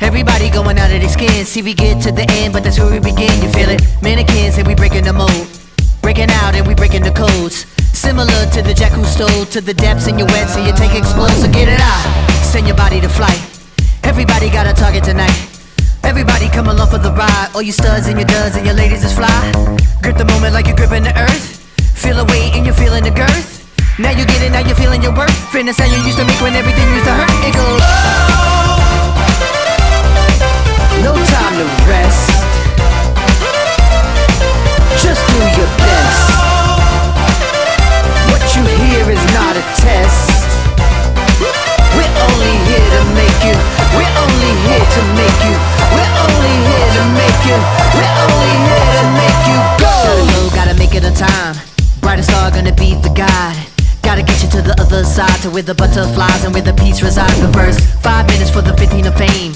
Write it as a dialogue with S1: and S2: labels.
S1: Everybody going out of their skin. See, we get to the end, but that's where we begin. You feel it? Mannequins and we breaking the mold, breaking out and we breaking the codes. Similar to the jack who stole to the depths in your wet, so you take explode. So get it out, send your body to flight. Everybody got a target tonight. Everybody come along for the ride. All you studs and your duds and your ladies is fly. Grip the moment like you're gripping the earth. Feel the weight and you're feeling the girth. Now you get it, now you're feeling your worth. Fitness how you used to make when everything used to hurt. It goes, no time to rest. Just do your best. What you hear is not a test. We're only here to make you. We're only here to make you. We're only here to make you. We're only here to make you go. Gotta go, gotta make it on time. Brightest star gonna be the guide. Gotta get you to the other side, to where the butterflies and where the peace resides. But first, 5 minutes for the 15 of fame.